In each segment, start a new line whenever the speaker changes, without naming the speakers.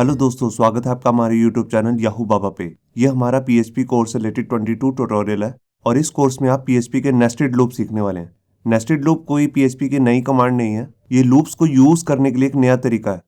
Hello दोस्तों, स्वागत है आपका हमारे यूट्यूब चैनल याहू बाबा पे। ये हमारा पीएचपी कोर्स से रिलेटेड 22 ट्यूटोरियल है और इस कोर्स में आप पीएचपी के नेस्टेड लूप सीखने वाले हैं। नेस्टेड लूप कोई पीएचपी की नई कमांड नहीं है, ये लूप्स को यूज करने के लिए एक नया तरीका है।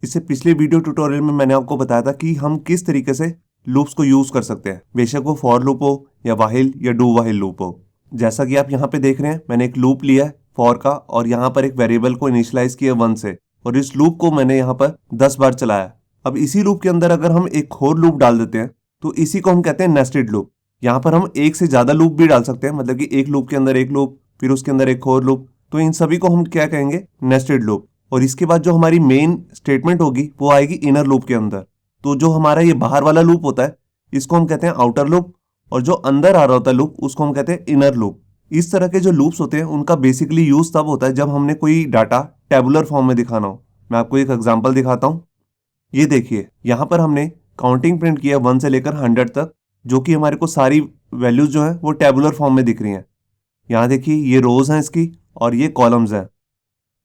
इससे पिछले वीडियो ट्यूटोरियल में मैंने आपको बताया था कि हम किस तरीके से लूप्स को यूज कर सकते हैं, बेशक वो फॉर लूप हो या वाहिल या डू वाहिल लूप हो। जैसा कि आप यहाँ पे देख रहे हैं, मैंने एक लूप लिया है फॉर का और यहाँ पर एक वेरिएबल को इनिशियलाइज किया 1 से, और इस लूप को मैंने यहाँ पर 10 बार चलाया। अब इसी लूप के अंदर अगर हम एक और लूप डाल देते हैं तो इसी को हम कहते हैं नेस्टेड लूप। यहाँ पर हम एक से ज्यादा लूप भी डाल सकते हैं, मतलब कि एक लूप के अंदर एक लूप, फिर उसके अंदर एक और लूप, तो इन सभी को हम क्या कहेंगे, नेस्टेड लूप। और इसके बाद जो हमारी मेन स्टेटमेंट होगी वो आएगी इनर लूप के अंदर। तो जो हमारा ये बाहर वाला लूप होता है इसको हम कहते हैं आउटर लूप, और जो अंदर आ रहा होता है लूप उसको हम कहते हैं इनर लूप। इस तरह के जो लूप्स होते हैं उनका बेसिकली यूज तब होता है जब हमने कोई डाटा टेबुलर फॉर्म में दिखाना हो। मैं आपको एक एग्जांपल दिखाता हूँ। ये देखिए, यहाँ पर हमने काउंटिंग प्रिंट किया 1 से लेकर 100 तक, जो कि हमारे को सारी वैल्यूज जो है वो टेबुलर फॉर्म में दिख रही हैं। यहाँ देखिए ये रोज हैं इसकी और ये कॉलम्स हैं।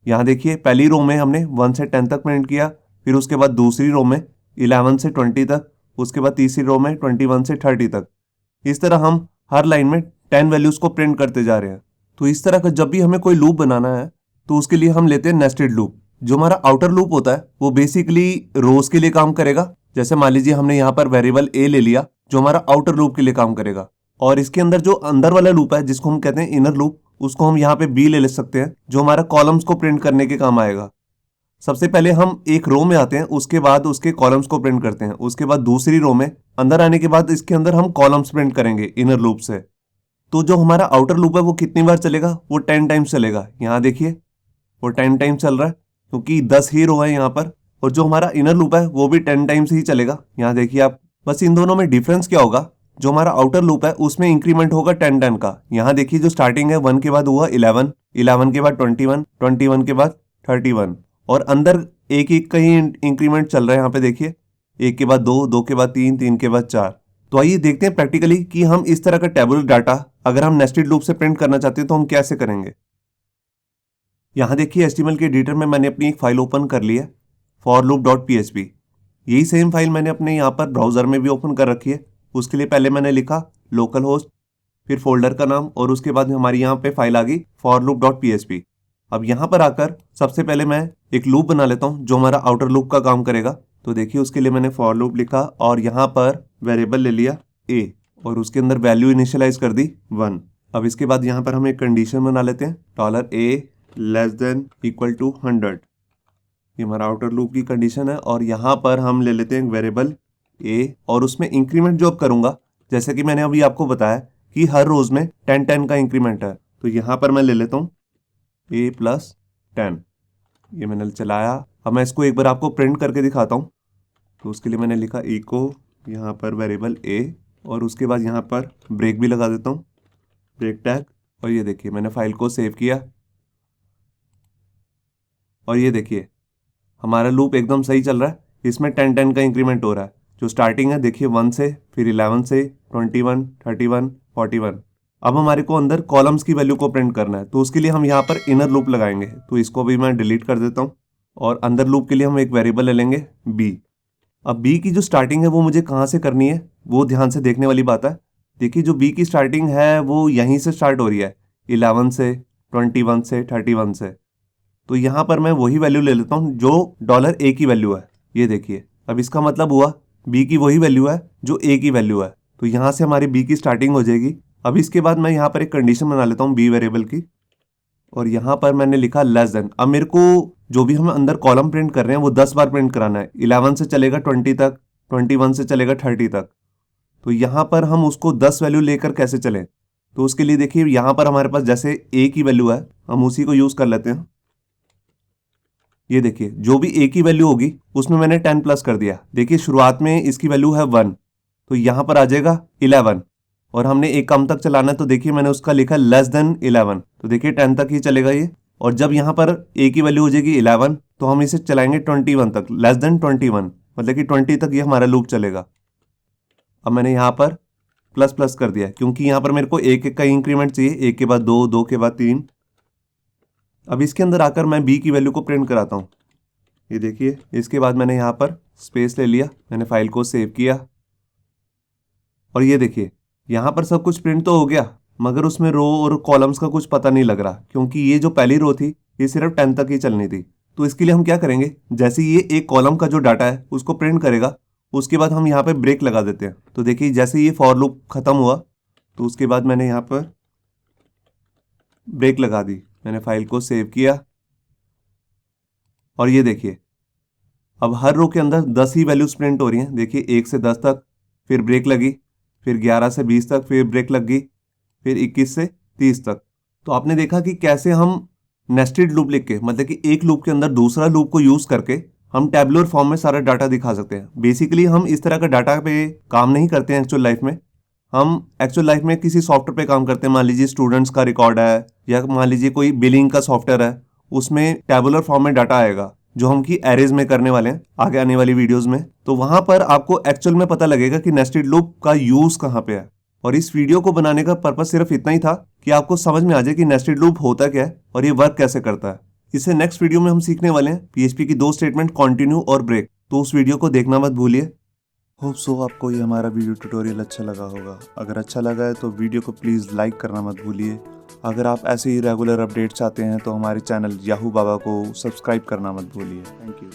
यहाँ देखिए पहली रो में हमने 1 से 10 तक प्रिंट किया, फिर उसके बाद दूसरी रो में 11 से 20 तक, उसके बाद तीसरी रो में 21 से 30 तक। इस तरह हम हर लाइन में 10 वैल्यूज को प्रिंट करते जा रहे हैं। तो इस तरह का जब भी हमें कोई लूप बनाना है तो उसके लिए हम लेते हैं नेस्टेड लूप। जो हमारा आउटर लूप होता है वो बेसिकली रोज के लिए काम करेगा। जैसे मान लीजिए हमने यहाँ पर वेरिएबल ए ले लिया जो हमारा आउटर लूप के लिए काम करेगा, और इसके अंदर जो अंदर वाला लूप है जिसको हम कहते हैं इनर लूप, उसको हम यहाँ पे बी ले सकते हैं जो हमारा कॉलम्स को प्रिंट करने के काम आएगा। सबसे पहले हम एक रो में आते हैं, उसके बाद उसके कॉलम्स को प्रिंट करते हैं, उसके बाद दूसरी रो में अंदर आने के बाद इसके अंदर हम कॉलम्स प्रिंट करेंगे इनर लूप से। तो जो हमारा आउटर लूप है वो कितनी बार चलेगा, वो 10 टाइम्स चलेगा। यहाँ देखिए वो 10 टाइम्स चल रहा है क्योंकि 10 ही रो है यहाँ पर, और जो हमारा इनर लूप है वो भी 10 टाइम्स ही चलेगा। यहाँ देखिए आप, बस इन दोनों में डिफरेंस क्या होगा, जो हमारा आउटर लूप है उसमें इंक्रीमेंट होगा 10 का। यहाँ देखिए जो स्टार्टिंग है 1 के बाद हुआ 11, 11 के बाद 21, 21 के बाद 31, और अंदर एक एक का ही इंक्रीमेंट चल रहा है। यहाँ पे देखिए 1 के बाद 2, 2 के बाद 3, 3 के बाद 4। तो आइए देखते हैं प्रैक्टिकली कि हम इस तरह का टेबुलर डाटा अगर हम नेस्टेड लूप से प्रिंट करना चाहते हैं तो हम कैसे करेंगे। यहाँ देखिए HTML के एडिटर में मैंने अपनी एक फाइल ओपन कर ली है forloop.php। यही सेम फाइल मैंने अपने यहाँ पर ब्राउजर में भी ओपन कर रखी है। उसके लिए पहले मैंने लिखा लोकल होस्ट, फिर फोल्डर का नाम, और उसके बाद हमारी यहाँ पे फाइल आ गई forloop.php। अब यहाँ पर आकर सबसे पहले मैं एक लूप बना लेता हूँ जो हमारा आउटर लूप का काम करेगा। तो देखिए उसके लिए मैंने फॉर लूप लिखा और यहाँ पर वेरिएबल ले लिया a और उसके अंदर वैल्यू इनिशियलाइज कर दी 1। अब इसके बाद यहाँ पर हम एक कंडीशन बना लेते हैं $a <= 100। ये हमारा आउटर लूप की कंडीशन है, और यहाँ पर हम ले लेते हैं वेरिएबल a और उसमें इंक्रीमेंट जो अब करूँगा, जैसे कि मैंने अभी आपको बताया कि हर रोज में 10 का इंक्रीमेंट है, तो यहाँ पर मैं ले लेता हूँ a + 10। ये मैंने चलाया। अब मैं इसको एक बार आपको प्रिंट करके दिखाता हूँ। तो उसके लिए मैंने लिखा इको, यहाँ पर वेरिएबल a, और उसके बाद यहाँ पर ब्रेक भी लगा देता हूँ, ब्रेक टैग। और ये देखिए मैंने फाइल को सेव किया, और ये देखिए हमारा लूप एकदम सही चल रहा है। इसमें 10 का इंक्रीमेंट हो रहा है। जो स्टार्टिंग है देखिए 1 से, फिर 11 से, 21, 31, 41। अब हमारे को अंदर कॉलम्स की वैल्यू को प्रिंट करना है, तो उसके लिए हम यहाँ पर इनर लूप लगाएंगे। तो इसको भी मैं डिलीट कर देता हूँ, और अंदर लूप के लिए हम एक वेरिएबल ले लेंगे b। अब b की जो स्टार्टिंग है वो मुझे कहाँ से करनी है, वो ध्यान से देखने वाली बात है। देखिए जो b की स्टार्टिंग है वो यहीं से स्टार्ट हो रही है, 11 से, 21 से, 31 से। तो यहाँ पर मैं वही वैल्यू ले लेता हूँ जो $a की वैल्यू है। ये देखिए अब इसका मतलब हुआ b की वही वैल्यू है जो a की वैल्यू है, तो यहाँ से हमारी b की स्टार्टिंग हो जाएगी। अब इसके बाद मैं यहाँ पर एक कंडीशन बना लेता हूँ b वेरिएबल की, और यहाँ पर मैंने लिखा <। अब मेरे को जो भी हम अंदर कॉलम प्रिंट कर रहे हैं वो 10 बार प्रिंट कराना है। 11 से चलेगा 20 तक, 21 से चलेगा 30 तक। तो यहाँ पर हम उसको 10 वैल्यू लेकर कैसे चलें, तो उसके लिए देखिए यहाँ पर हमारे पास जैसे a की वैल्यू है हम उसी को यूज कर लेते हैं। ये देखिए जो भी a की वैल्यू होगी उसमें मैंने 10+ कर दिया। देखिए शुरुआत में इसकी वैल्यू है 1, तो यहाँ पर आ जाएगा 11, और हमने एक कम तक चलाना है, तो देखिए मैंने उसका लिखा < 11। तो देखिए 10 तक ही चलेगा ये, और जब यहाँ पर a की वैल्यू हो जाएगी 11 तो हम इसे चलाएंगे 21 तक, < 21, मतलब कि 20 तक ये हमारा लूप चलेगा। अब मैंने यहाँ पर ++ कर दिया क्योंकि यहाँ पर मेरे को एक एक का इंक्रीमेंट चाहिए, 1 के बाद 2, 2 के बाद 3। अब इसके अंदर आकर मैं b की वैल्यू को प्रिंट कराता हूँ। ये देखिए इसके बाद मैंने यहाँ पर स्पेस ले लिया, मैंने फाइल को सेव किया और ये देखिए यहाँ पर सब कुछ प्रिंट तो हो गया, मगर उसमें रो और कॉलम्स का कुछ पता नहीं लग रहा, क्योंकि ये जो पहली रो थी ये सिर्फ 10 तक ही चलनी थी। तो इसके लिए हम क्या करेंगे, जैसे ये एक कॉलम का जो डाटा है उसको प्रिंट करेगा, उसके बाद हम यहाँ पे ब्रेक लगा देते हैं। तो देखिए जैसे ये फॉर लूप खत्म हुआ तो उसके बाद मैंने यहाँ पर ब्रेक लगा दी, मैंने फाइल को सेव किया और ये देखिए अब हर रो के अंदर 10 ही वैल्यूज प्रिंट हो रही हैं। देखिए 1 से 10 तक, फिर ब्रेक लगी, फिर 11 से 20 तक, फिर ब्रेक लग गई, फिर 21 से 30 तक। तो आपने देखा कि कैसे हम नेस्टेड लूप लिख के, मतलब कि एक लूप के अंदर दूसरा लूप को यूज करके हम टैबुलर फॉर्म में सारा डाटा दिखा सकते हैं। बेसिकली हम इस तरह का डाटा पे काम नहीं करते हैं एक्चुअल लाइफ में। हम एक्चुअल लाइफ में किसी सॉफ्टवेयर पे काम करते हैं, मान लीजिए स्टूडेंट्स का रिकॉर्ड है या मान लीजिए कोई बिलिंग का सॉफ्टवेयर है, उसमें टैबुलर फॉर्म में डाटा आएगा जो हम की एरेज में करने वाले हैं आगे आने वाली वीडियोस में। तो वहां पर आपको एक्चुअल में पता लगेगा कि नेस्टेड लूप का यूज कहाँ पे है। और इस वीडियो को बनाने का पर्पस सिर्फ इतना ही था कि आपको समझ में आ जाए कि नेस्टेड लूप होता क्या है और ये वर्क कैसे करता है। इससे नेक्स्ट वीडियो में हम सीखने वाले हैं पीएचपी की 2 स्टेटमेंट, कंटिन्यू और ब्रेक। तो उस वीडियो को देखना मत भूलिए। होप सो आपको ये हमारा वीडियो ट्यूटोरियल अच्छा लगा होगा। अगर अच्छा लगा है तो वीडियो को प्लीज़ लाइक करना मत भूलिए। अगर आप ऐसे ही रेगुलर अपडेट्स चाहते हैं तो हमारे चैनल याहू बाबा को सब्सक्राइब करना मत भूलिए। Thank you.